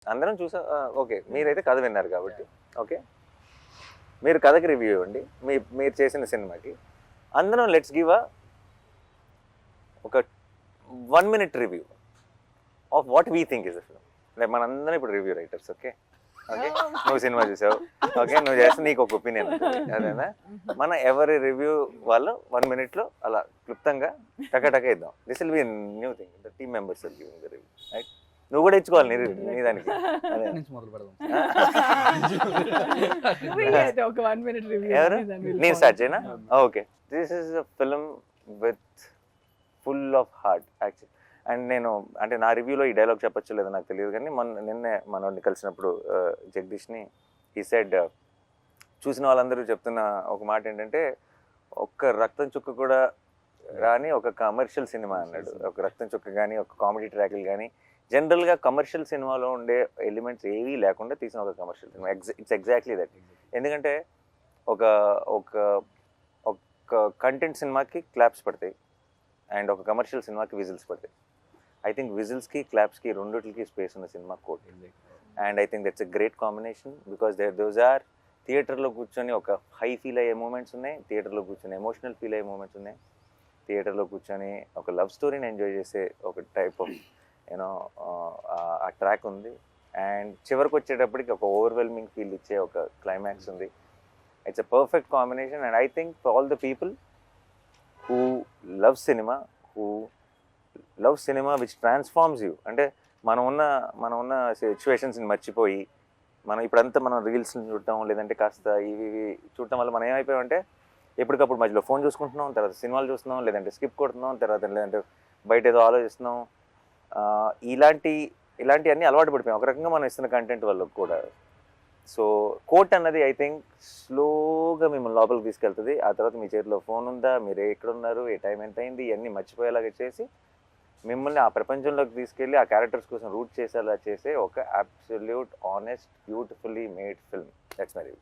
అందరం చూసా. ఓకే, మీరైతే కథ విన్నారు కాబట్టి ఓకే, మీరు కథకి రివ్యూ ఇవ్వండి మీరు చేసిన సినిమాకి. అందరం లెట్స్ గివ్ ఒక 1 minute review of what we think is the film. Like మనందరం ఇప్పుడు రివ్యూ రైటర్స్. ఓకే ఓకే, నువ్వు సినిమా చూసావు, ఓకే, నువ్వు చేస్తే నీకు ఒక ఒపీనియన్ అదేనా. మన ఎవరి రివ్యూ వాళ్ళు 1 minute అలా క్లుప్తంగా టక ఇద్దాం. This will be new thing, the team members are giving the review, right? నువ్వు కూడా ఇచ్చుకోవాలి నీ దానికి. ఎవరు? నేను స్టార్ట్ చేయనా? Okay, this is a film with full of heart actually. And నేను అంటే నా రివ్యూలో ఈ డైలాగ్ చెప్పచ్చు లేదో నాకు తెలియదు, కానీ నిన్నే మనోడిని కలిసినప్పుడు జగదీష్ని ఈ సైడ్ చూసిన వాళ్ళందరూ చెప్తున్న ఒక మాట ఏంటంటే, ఒక్క రక్తం చుక్క కూడా రాని ఒక కమర్షియల్ సినిమా అన్నాడు. ఒక రక్తం చుక్క కానీ ఒక కామెడీ ట్రాక్లు కానీ జనరల్గా కమర్షియల్ సినిమాలో ఉండే ఎలిమెంట్స్ ఏవీ లేకుండా తీసిన ఒక commercial cinema. It's exactly that. ఎందుకంటే ఒక ఒక ఒక కంటెంట్ సినిమాకి క్లాప్స్ పడతాయి అండ్ ఒక కమర్షియల్ సినిమాకి విజిల్స్ పడతాయి. ఐ థింక్ విజిల్స్కి క్లాప్స్కి రెండిటికి స్పేస్ ఉన్న cinema quote. And I think that's a great combination because those are థియేటర్లో కూర్చొని ఒక హై ఫీల్ అయ్యే మూమెంట్స్ ఉన్నాయి, థియేటర్లో కూర్చొని ఎమోషనల్ ఫీల్ అయ్యే మూమెంట్స్ ఉన్నాయి, థియేటర్లో కూర్చొని ఒక లవ్ స్టోరీని ఎంజాయ్ చేసే ఒక టైప్ ఆఫ్ యూనో ఆ ట్రాక్ ఉంది. అండ్ చివరికి వచ్చేటప్పటికి ఒక ఓవర్వెల్మింగ్ ఫీల్ ఇచ్చే ఒక క్లైమాక్స్ ఉంది. It's a perfect combination. And I think for all the people who love cinema which transforms you, అంటే మనం ఉన్న సిచ్యువేషన్స్ని మర్చిపోయి ఇప్పుడంతా మనం రీల్స్ని చూడటం లేదంటే కాస్త ఇవి చూడటం వల్ల మనం ఏమైపోయామంటే ఎప్పటికప్పుడు మధ్యలో ఫోన్ చూసుకుంటున్నాం, తర్వాత సినిమాలు చూస్తున్నాం, లేదంటే స్కిప్ కొడుతున్నాం, లేదంటే బయట ఏదో ఆలోచిస్తున్నాం. ఇలాంటివన్నీ అలవాటు పడిపోయాం ఒక రకంగా మనం ఇస్తున్న కంటెంట్ వల్ల కూడా. సో కోట్ అన్నది ఐ థింక్ స్లోగా మిమ్మల్ని లోపలికి తీసుకెళ్తుంది. ఆ తర్వాత మీ చేతిలో ఫోన్ ఉందా, మీరు ఎక్కడున్నారు, ఏ టైం ఎంత అయింది, ఇవన్నీ మర్చిపోయేలాగా చేసి మిమ్మల్ని ఆ ప్రపంచంలోకి తీసుకెళ్ళి ఆ క్యారెక్టర్స్ కోసం రూట్ చేసేలా చేసే ఒక absolute honest beautifully made film. That's my review.